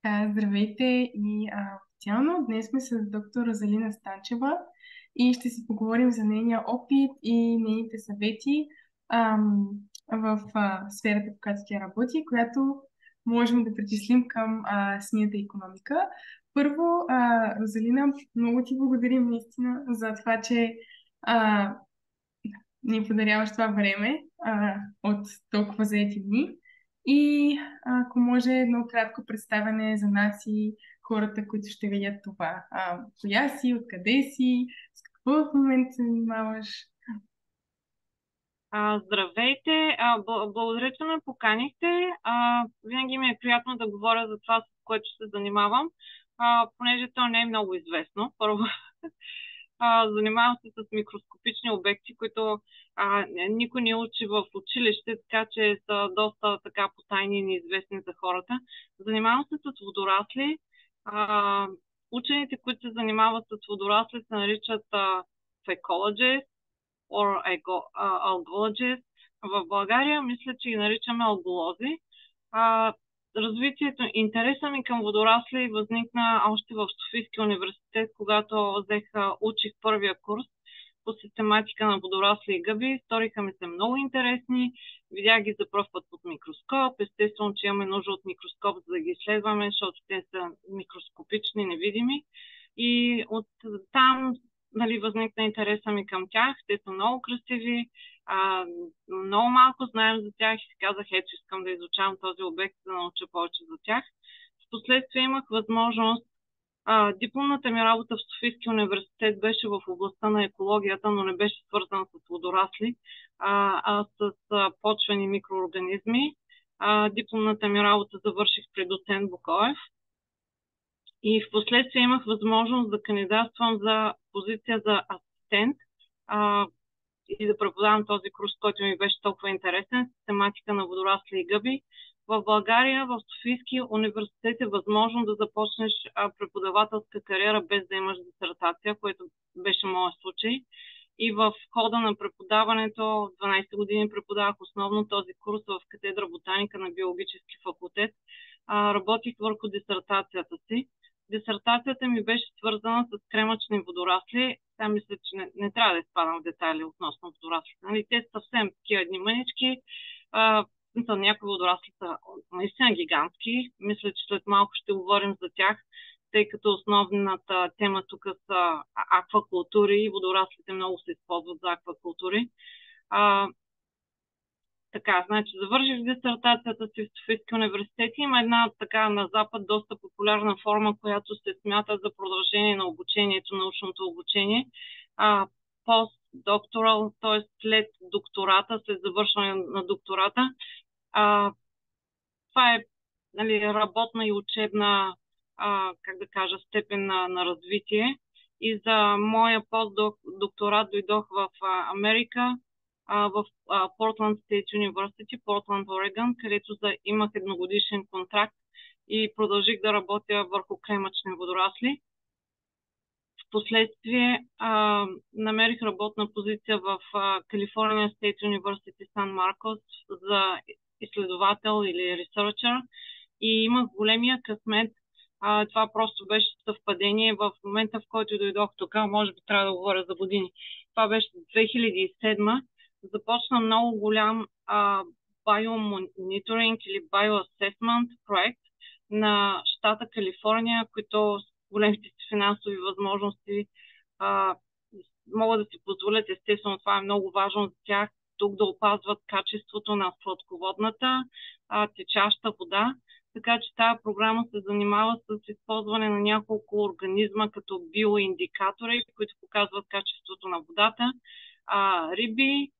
Здравейте и официално днес сме с доктор Розалина Станчева и ще си поговорим за нейния опит и нейните съвети в сферата, в която тя работи, която можем да причислим към синята икономика. Първо, Розалина, много ти благодарим наистина за това, че а, ни подаряваш това време от толкова заети дни. И ако може едно кратко представяне за нас и хората, които ще видят това. Коя си, откъде си, с какво в момента се занимаваш? Здравейте! Благодаря, че ме поканихте. Винаги ми е приятно да говоря за това, с което се занимавам, понеже то не е много известно. Първо, занимавам се с микроскопични обекти, които никой не учи в училище, така че са доста така потайни и неизвестни за хората. Занимавам се с водорасли. Учените, които се занимават с водорасли, се наричат phycologists or algologist. В България мисля, че ги наричаме алголози. Развитието, интереса ми към водорасли възникна още в Софийския университет, когато учих първия курс по систематика на водорасли и гъби. Сториха ми се много интересни. Видях ги за пръв път под микроскоп. Естествено, че имаме нужда от микроскоп, за да ги изследваме, защото те са микроскопични, невидими. И от там възникна интереса ми към тях. Те са много красиви, много малко знаем за тях и си казах, ето, искам да изучавам този обект, да науча повече за тях. Впоследствие имах възможност. Дипломната ми работа в Софийския университет беше в областта на екологията, но не беше свързана с водорасли, а с почвени микроорганизми. Дипломната ми работа завърших при доцент Букоев. И в последствие имах възможност да кандидатствам за позиция за асистент и да преподавам този курс, който ми беше толкова интересен, систематика на водорасли и гъби. В България, в Софийския университет е възможно да започнеш преподавателска кариера без да имаш дисертация, което беше моят случай. И в хода на преподаването, 12 години преподавах основно този курс в катедра ботаника на биологически факултет. Работих върху дисертацията си. Дисертацията ми беше свързана с кремъчни водорасли. Сега мисля, че не трябва да изпадам в детайли относно водораслите. Те са съвсем такива едни мънички. Някои водорасли са наистина гигантски. Мисля, че след малко ще говорим за тях, тъй като основната тема тук са аквакултури и водораслите много се използват за аквакултури. Така, значи завърших дисертацията си в Софийския университет. Има една така на Запад доста популярна форма, която се смята за продължение на обучението, научното обучение. Постдокторал, т.е. след доктората, след завършване на доктората. Това е работна и учебна, как да кажа, степен на развитие. И за моя постдокторат дойдох в Америка, в Portland State University, Portland, Oregon, където имах едногодишен контракт и продължих да работя върху кремъчни водорасли. Впоследствие намерих работна позиция в California State University, Сан Маркос за изследовател или researcher и имах големия късмет. Това просто беше съвпадение в момента, в който дойдох тук. Може би трябва да говоря за години. Това беше 2007. Започна много голям биомониторинг или биоасесмент проект на щата Калифорния, които с големите си финансови възможности могат да си позволят. Естествено, това е много важно за тях, тук да опазват качеството на сладководната течаща вода. Така че тази програма се занимава с използване на няколко организма като биоиндикатори, които показват качеството на водата. Риби,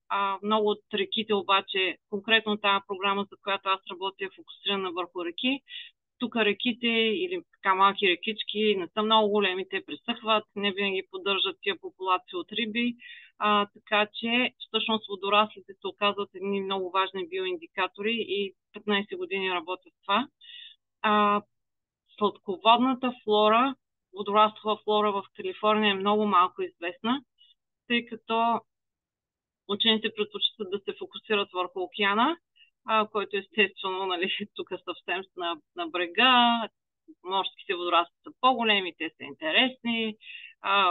много от реките обаче, конкретно тази програма, за която аз работя, е фокусирана върху реки. Тук реките или така малки рекички не са много големи, те пресъхват, не винаги поддържат тия популации от риби, така че всъщност водораслите се оказват едни много важни биоиндикатори и 15 години работя с това. Сладководната флора, водораслова флора в Калифорния е много малко известна, тъй като учените предпочитат да се фокусират върху океана, който естествено, тук съвсем на брега, морските водорасли са по-големи, те са интересни,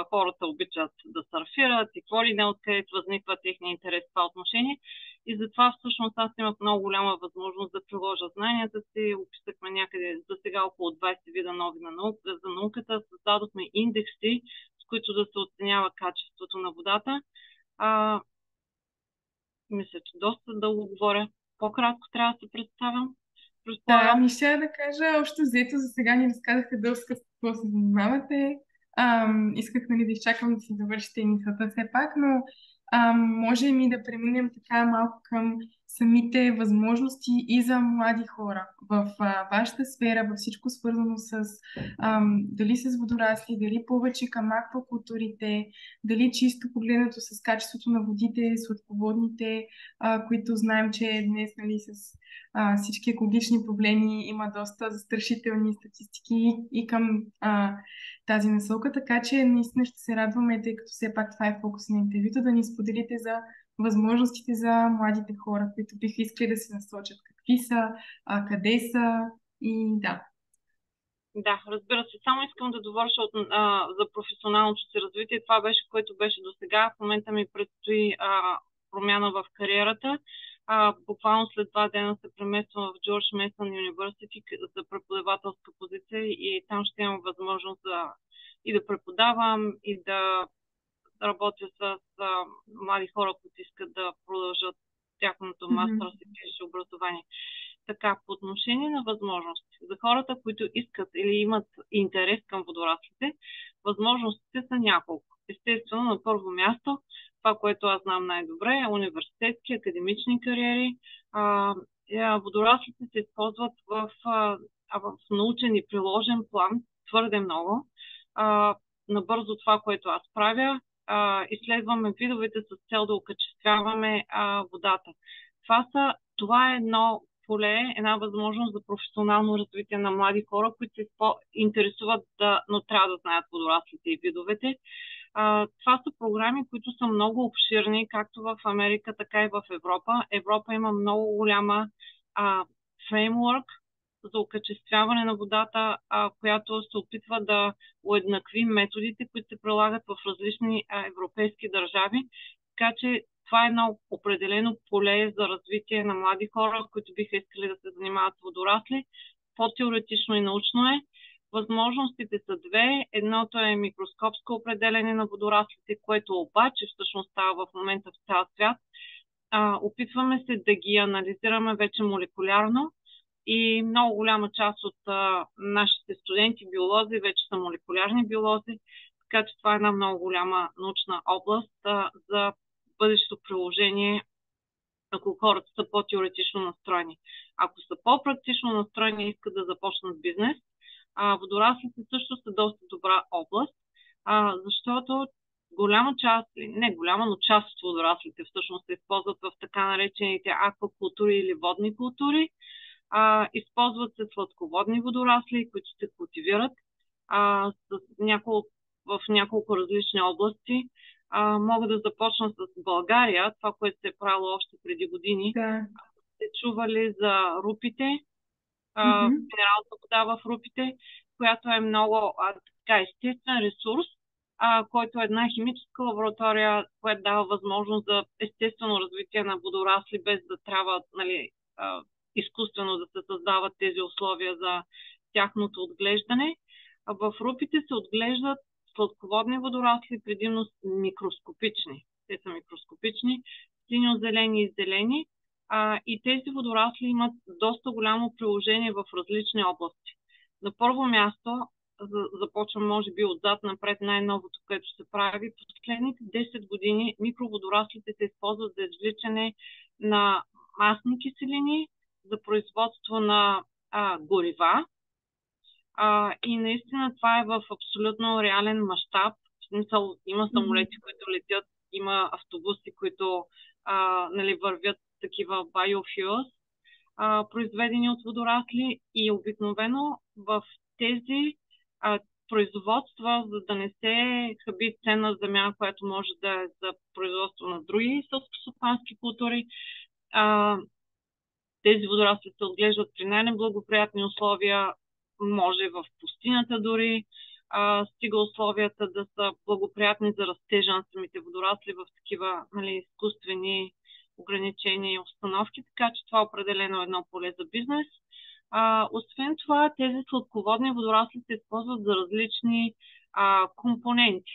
хората обичат да сърфират и какво ли не, откъдето възниква техния интерес в това отношение. И затова всъщност аз имах много голяма възможност да приложа знанията си. Описахме някъде за сега около 20 вида нови за науката. Създадохме индекси, с които да се оценява качеството на водата. Мисля, че доста дълго говоря. По-кратко трябва да се представям. Да, ами ще да кажа, общо взето за сега ни разказахте доста с какво се занимавате. Исках нали, да изчакам да си завършите мисълта все пак, но може ми да преминем така малко към самите възможности и за млади хора в вашата сфера, във всичко свързано с дали с водорасли, дали повече към аквакултурите, дали чисто погледнато с качеството на водите, сладководните, които знаем, че днес нали, с всички екологични проблеми има доста застрашителни статистики и към тази насока, така че наистина ще се радваме, тъй като все пак това е фокус на интервюто, да ни споделите за възможностите за младите хора, които биха искали да се насочат. Какви са, къде са и да. Да, разбира се. Само искам да довърша за професионалното си развитие. Това беше, което беше до сега. В момента ми предстои промяна в кариерата. Буквално след 2 дена се премествам в Джордж Мейсън Юнивърсити за преподавателска позиция и там ще имам възможност и да преподавам, и да работя с млади хора, които искат да продължат тяхното мастер и висше образование. Така, по отношение на възможности, за хората, които искат или имат интерес към водораслите, възможностите са няколко. Естествено, на първо място, това, което аз знам най-добре, е университетски, академични кариери. Водораслите се използват в научен и приложен план твърде много. Набързо това, което аз правя, изследваме видовете с цел да окачествяваме водата. Това е едно поле, една възможност за професионално развитие на млади хора, които се интересуват, но трябва да знаят водораслите и видовете. Това са програми, които са много обширни, както в Америка, така и в Европа. Европа има много голяма фреймворк за окачествяване на водата, която се опитва да уеднакви методите, които се прилагат в различни европейски държави. Така че това е едно определено поле за развитие на млади хора, които биха искали да се занимават с водорасли. По-теоретично и научно е. Възможностите са две. Едното е микроскопско определение на водораслите, което обаче всъщност става в момента в цял свят. Опитваме се да ги анализираме вече молекулярно и много голяма част от нашите студенти, биолози, вече са молекулярни биолози, така че това е една много голяма научна област за бъдещото приложение, ако хората са по-теоретично настроени. Ако са по-практично настроени и искат да започнат бизнес, водораслите също са доста добра област, защото голяма част, не голяма, но част от водораслите всъщност се използват в така наречените аквакултури или водни култури. Използват се сладководни водорасли, които се култивират в няколко различни области. Мога да започна с България, това, което се е правило още преди години. Да. Сте чували за рупите, минералната вода в рупите, която е много естествен ресурс, който е една химическа лаборатория, която дава възможност за естествено развитие на водорасли, без да трябва изкуствено да се създават тези условия за тяхното отглеждане. В рупите се отглеждат сладководни водорасли, предимно микроскопични. Те са микроскопични, синьо-зелени и зелени. И тези водорасли имат доста голямо приложение в различни области. На първо място, започвам може би отзад напред, най-новото, което се прави, в последните 10 години микроводораслите се използват за извличане на масни киселини, за производство на горива. И наистина това е в абсолютно реален мащаб. В смисъл, има самолети, които летят, има автобуси, които вървят такива biofuels, произведени от водорасли, и обикновено в тези производства, за да не се хаби ценна земя, която може да е за производство на други селскостопански култури, тези водорасли се отглеждат при най-неблагоприятни условия, може в пустинята дори, стига условията да са благоприятни за растежа на самите водорасли в такива, нали, изкуствени ограничения и установки, така че това е определено едно поле за бизнес. Освен това, тези сладководни водорасли се използват за различни компоненти.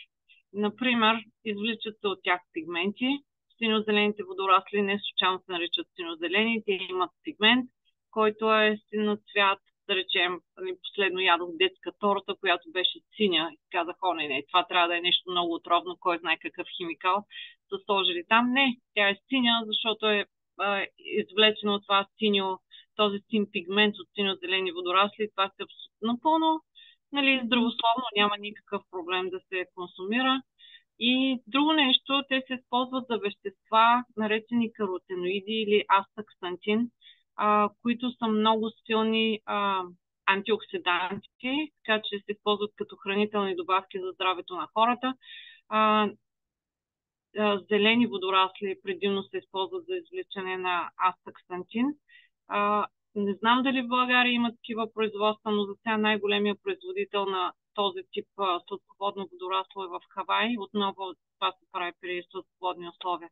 Например, извличат се от тях пигменти. Синьо-зелените водорасли не случайно се наричат синьо-зелени, те имат пигмент, който е син цвят. Да речем, последно ядох детска торта, която беше синя. И казах, о, не, това трябва да е нещо много отровно, кой знае какъв химикал са сложили там. Не, тя е синя, защото е извлечено от това синьо, този син пигмент от синьо-зелени водорасли. Това се напълно, нали, здравословно, няма никакъв проблем да се консумира. И друго нещо, те се използват за вещества, наречени каротиноиди или астаксантин, които са много силни антиоксиданти, така че се използват като хранителни добавки за здравето на хората. Зелени водорасли предимно се използват за извличане на астаксантин. Не знам дали в България има такива производства, но за сега най-големия производител на този тип сладководно водорасло е в Хавай. Отново това се прави при сладководни условия.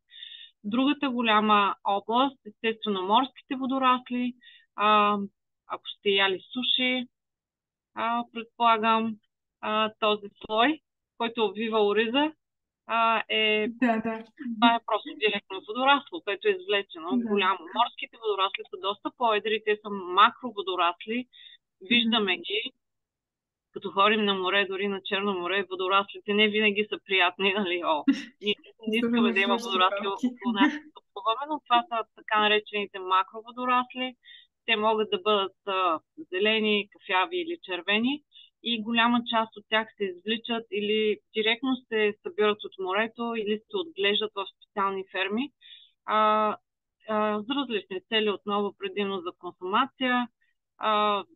Другата голяма област, естествено, морските водорасли. Ако сте яли суши, предполагам, този слой, който обвива ориза, това е просто директно водорасло, което е извлечено голямо. Морските водорасли са доста по-едри, те са макроводорасли. Виждаме ги, като ходим на море, дори на Черно море, водораслите не винаги са приятни, нали? Ние не искаме да има водорасли около нас, но това са така наречените макроводорасли. Те могат да бъдат зелени, кафяви или червени и голяма част от тях се извличат или директно се събират от морето, или се отглеждат в специални ферми. За различни цели, отново предимно за консумация,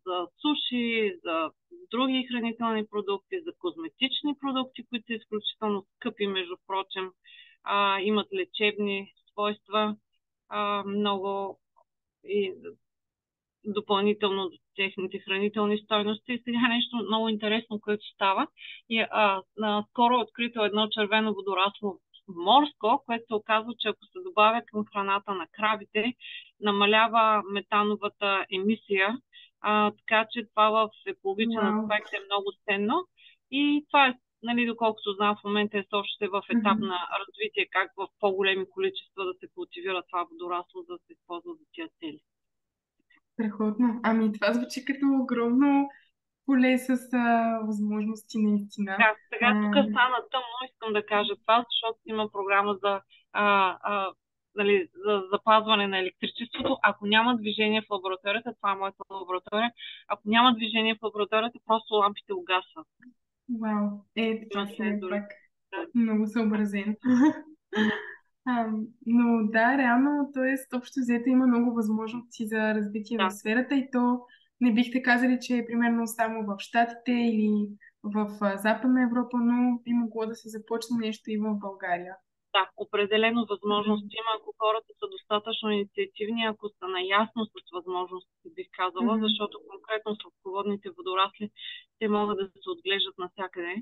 за суши, за други хранителни продукти, за козметични продукти, които са изключително скъпи, между прочим, имат лечебни свойства, много и допълнително техните хранителни стойности. И сега нещо много интересно, което става. Скоро е открито едно червено водорасло морско, което се оказва, че ако се добавя към храната на кравите, намалява метановата емисия. Така че това в екологичен аспект е много ценно. И това е, нали, доколкото знам, в момента е още в етап на развитие, как в по-големи количества да се култивира това водорасло, за да се използва за тия цели. Страхотно. Това звучи като огромно поле с възможности наистина. Да, сега тук стана тъмно, искам да кажа това, защото има програма за, нали, за запазване на електричеството. Ако няма движение в лабораторията, това е моята лаборатория, ако няма движение в лабораторията, просто лампите угасват. Вау, така се е пак много съобразен. Но да, реално, т.е. общо взето има много възможности за развитие в сферата и то не бихте казали, че е примерно само в Щатите или в Западна Европа, но би могло да се започне нещо и в България. Да, определено възможности има, ако хората са достатъчно инициативни, ако са наясно с възможностите, бих казала, защото конкретно сладководните водорасли, те могат да се отглеждат навсякъде.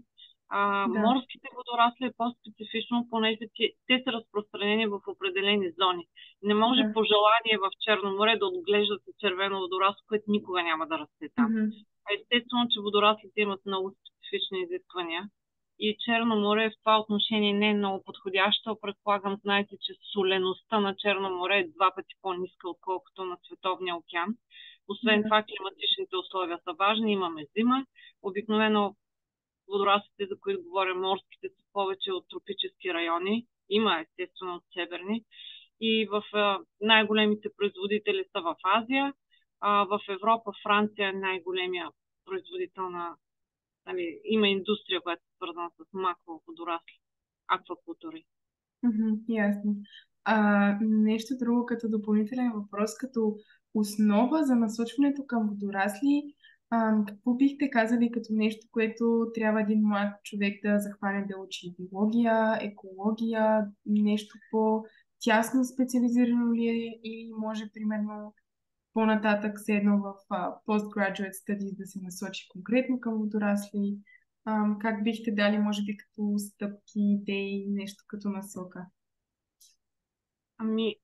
Морските водорасли е по-специфично, понеже те са разпространени в определени зони. Не може по желание в Черно море да отглеждате червено водорасло, което никога няма да расте там. Естествено, че водораслите имат много специфични изисквания. И Черно море в това отношение не е много подходящо. Предполагам, знаете, че солеността на Черно море е 2 пъти по-ниска, отколкото на Световния океан. Освен това, климатичните условия са важни. Имаме зима. Обикновено водораслите, за които говоря, морските, са повече от тропически райони. Има, естествено, от северни. И в най-големите производители са в Азия. В Европа Франция е най-големия производител на... Нали, има индустрия, която е свързана с макроводорасли, аквакултури. Ясно. Нещо друго като допълнителен въпрос, като основа за насочването към водорасли, какво бихте казали като нещо, което трябва един млад човек да захване, да учи? Биология, екология, нещо по-тясно специализирано ли е или може примерно по-нататък седно в postgraduate studies да се насочи конкретно към водорасли? Как бихте дали, може би, като стъпки, идеи, нещо като насока? Ами,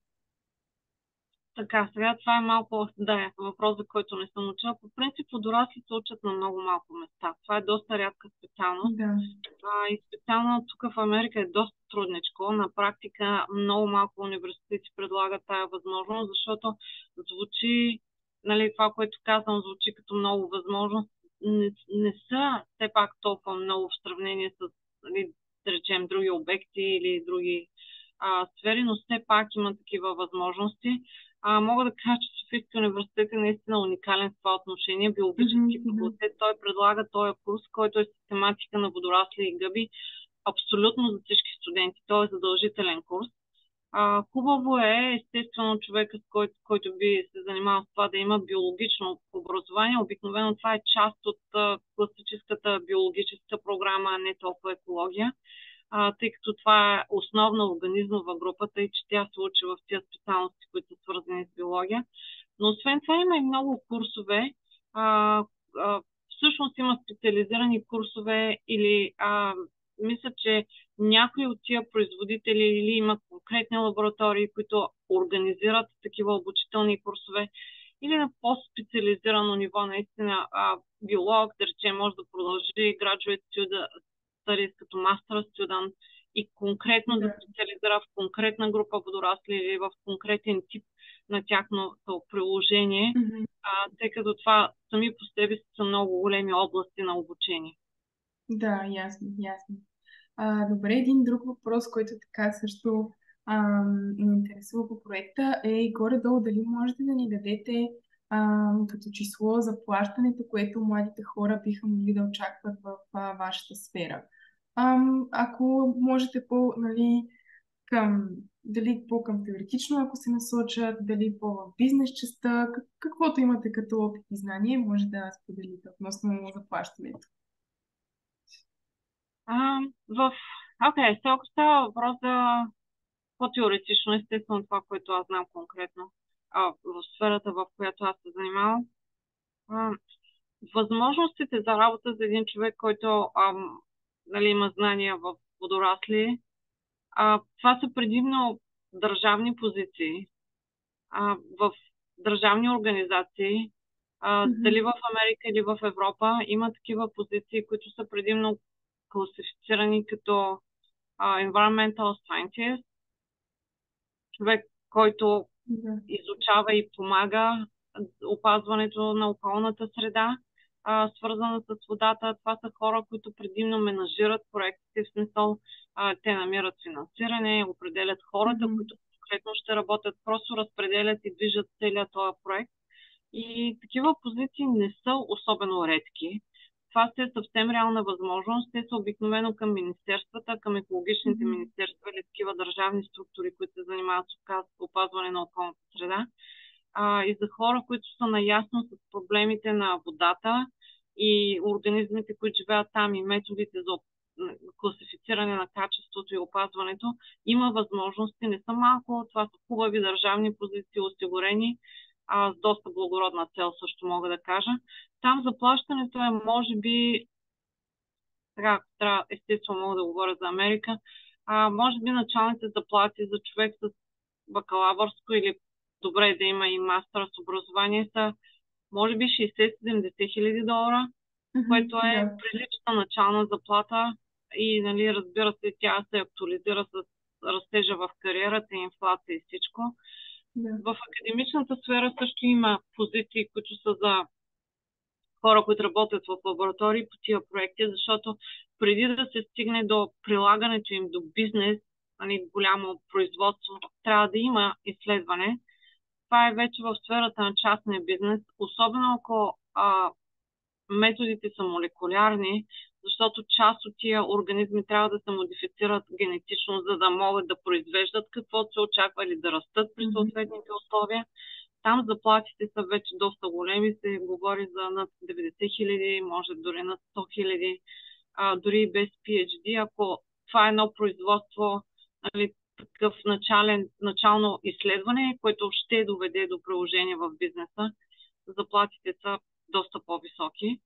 така, сега това е малко, да, въпрос, за който не съм учила. По принцип, водорасли се учат на много малко места. Това е доста рядка специалност. Да. И специално тук в Америка е доста трудничко. На практика много малко университети предлагат тая възможност, защото звучи, нали, това, което казвам, звучи като много възможност. Не са все пак толкова много в сравнение с, нали, да речем, други обекти или други сфери, но все пак има такива възможности. Мога да кажа, че Софийския университет е наистина уникален в това отношение. Биологически факултет, той предлага този курс, който е систематика на водорасли и гъби, абсолютно за всички студенти. Той е задължителен курс. Хубаво е, естествено, човекът, който би се занимавал с това, да има биологично образование. Обикновено това е част от класическата биологическа програма, а не толкова екология, тъй като това е основна организмова групата и че тя се учи в тези специалности, които са свързани с биология. Но освен това има и много курсове. Всъщност има специализирани курсове или мисля, че някои от тия производители или имат конкретни лаборатории, които организират такива обучителни курсове, или на по-специализирано ниво, наистина биолог, да речем, може да продължи graduate studies като master student и конкретно да специализира в конкретна група водорасли или в конкретен тип на тяхното приложение, тъй като това сами по себе си са много големи области на обучение. Да, ясно. Добре, един друг въпрос, който така също ме интересува по проекта е горе-долу дали можете да ни дадете като число за плащането, което младите хора биха могли да очакват в вашата сфера. Ако можете дали по-към теоретично, ако се насочат, дали по-в бизнес частта, каквото имате като опит и знание, може да споделите относно заплащането. Окей, ако става въпрос за по-теоретично, естествено това, което аз знам конкретно в сферата, в която аз се занимавам. Възможностите за работа за един човек, който нали, има знания в водорасли, това са предимно държавни позиции в държавни организации. Дали в Америка или в Европа има такива позиции, които са предимно класифицирани като environmental scientist, човек, който изучава и помага опазването на околната среда, свързана с водата. Това са хора, които предимно менажират проектите, в смисъл те намират финансиране, определят хората, които конкретно ще работят, просто разпределят и движат целият този проект. И такива позиции не са особено редки. Това е съвсем реална възможност. Те са обикновено към министерствата, към екологичните министерства или такива държавни структури, които се занимават с опазване на околната среда. И за хора, които са наясно с проблемите на водата и организмите, които живеят там и методите за класифициране на качеството и опазването, има възможности, не са малко. Това са хубави държавни позиции, осигурени с доста благородна цел, също мога да кажа. Там заплащането е, може би, сега, естествено мога да говоря за Америка, може би началните заплати за човек с бакалавърско или добре да има и мастър с образование са, може би, 60-70 хиляди долара, което е прилична начална заплата и, нали, разбира се, тя се актуализира с растежа в кариерата, инфлация и всичко. В академичната сфера също има позиции, които са за хора, които работят в лаборатории по тия проекти, защото преди да се стигне до прилагането им до бизнес, голямо производство, трябва да има изследване. Това е вече в сферата на частния бизнес, особено ако методите са молекулярни, защото част от тия организми трябва да се модифицират генетично, за да могат да произвеждат каквото се очаква или да растат при съответните условия. Там заплатите са вече доста големи, се говори за над 90 хиляди, може дори над 100 хиляди, дори без PhD. Ако това е едно производство, нали, такъв начално изследване, което ще доведе до приложение в бизнеса. Заплатите са доста по-високи.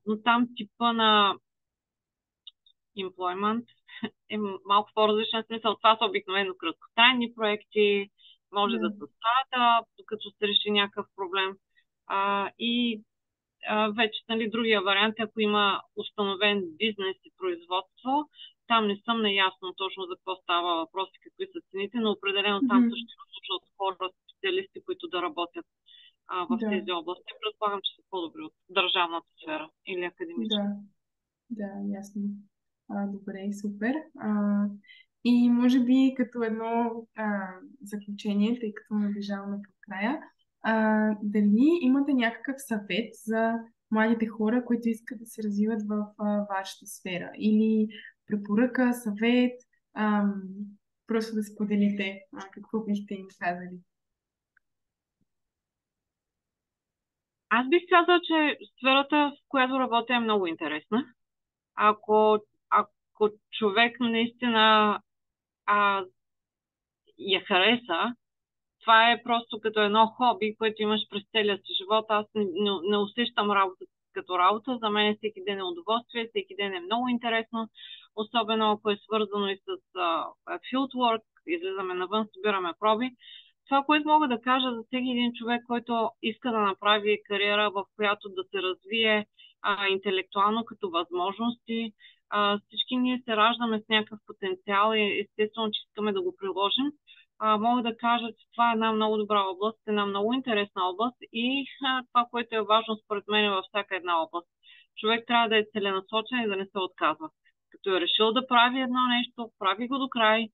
Но там типа на employment е малко по-различен смисъл. Това са обикновено краткотрайни проекти, може да са стартъп, докато се реши някакъв проблем. Вече, нали, другия вариант, ако има установен бизнес и производство, там не съм наясно точно за какво става въпрос и какви са цените, но определено там също има нужда от хора, специалисти, които да работят в тези области. Предполагам, че са по-добри от държавната сфера или академична. Да, ясно. Добре, супер. И може би като едно заключение, тъй като наближаваме към края, дали имате някакъв съвет за младите хора, които искат да се развиват в вашата сфера? Или препоръка, съвет, просто да споделите какво бихте им казали? Аз бих казала, че сферата, в която работя, е много интересна. Ако човек наистина я хареса, това е просто като едно хоби, което имаш през целия си живот. Аз не усещам работа като работа. За мен всеки ден е удоволствие, всеки ден е много интересно, особено ако е свързано и с fieldwork, излизаме навън, събираме проби. Това, което мога да кажа за всеки един човек, който иска да направи кариера, в която да се развие интелектуално като възможности, всички ние се раждаме с някакъв потенциал и естествено, че искаме да го приложим. Мога да кажа, че това е една много добра област, една много интересна област и това, което е важно според мен е във всяка една област. Човек трябва да е целенасочен и да не се отказва. Като е решил да прави едно нещо, прави го до край.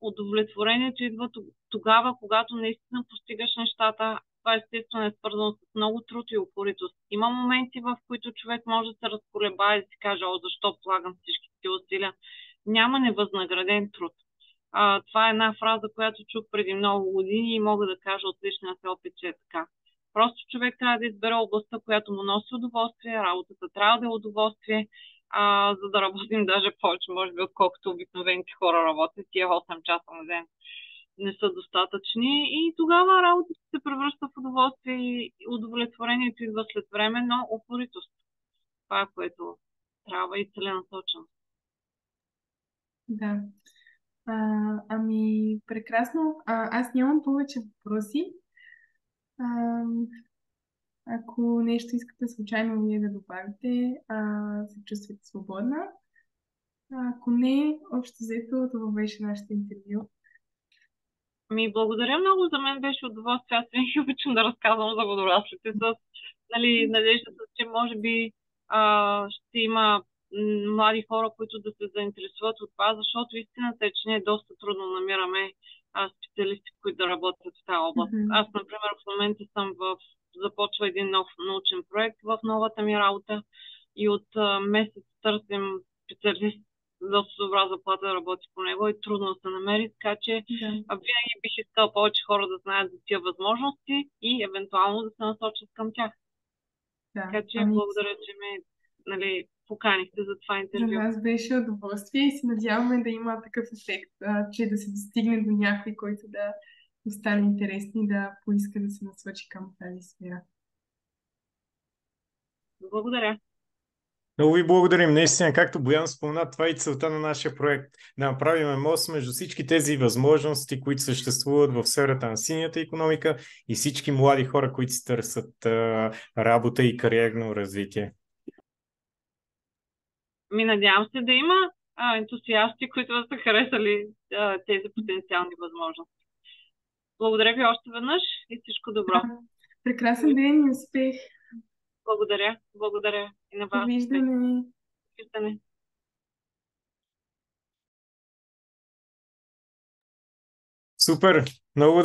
Удовлетворението идва тогава, когато наистина постигаш нещата. Това естествено е свързано с много труд и упоритост. Има моменти, в които човек може да се разколебае и да си каже, защо полагам всичките ти усилия. Няма невъзнаграден труд. Това е една фраза, която чух преди много години и мога да кажа от личния си опит, че е така. Просто човек трябва да избере областта, която му носи удоволствие, работата трябва да е удоволствие, за да работим даже повече, може би, отколкото обикновените хора работят. Тия 8 часа на ден не са достатъчни и тогава работата се превръща в удоволствие и удовлетворението идва след време, но упоритост. Това е което трябва и целенасочено. Да. Прекрасно. Аз нямам повече въпроси. Ако нещо искате случайно вие да добавите, се чувствате свободна. Ако не, общо взето, това беше нашето интервю. Благодаря много. За мен беше удоволствие. Аз винаги обичам да разказвам за водораслите с надеждата, че може би ще има млади хора, които да се заинтересуват от това, защото истината е, че не е доста трудно намираме специалисти, които да работят в тази област. Аз, например, в момента започва един нов научен проект в новата ми работа и от месец търсим специалист доста добра заплата да работи по него и трудно да се намери, така че винаги бих искала повече хора да знаят за тия възможности и евентуално да се насочат към тях. Така че благодаря, че ме поканихте за това интервю. За нас беше удоволствие и се надяваме да има такъв ефект, че да се достигне до някой, който да стане интересни и да поиска да се насочи към тази сфера. Благодаря. Много ви благодарим. Наистина, както Боян спомена, това е и целта на нашия проект. Да направим мост между всички тези възможности, които съществуват в сферата на синята икономика и всички млади хора, които си търсят работа и кариерно развитие. Надявам се да има ентусиасти, които са харесали тези потенциални възможности. Благодаря ви още веднъж и всичко добро. Прекрасен ден и успех! Благодаря и на вас. Довиждане! Супер! Много добре!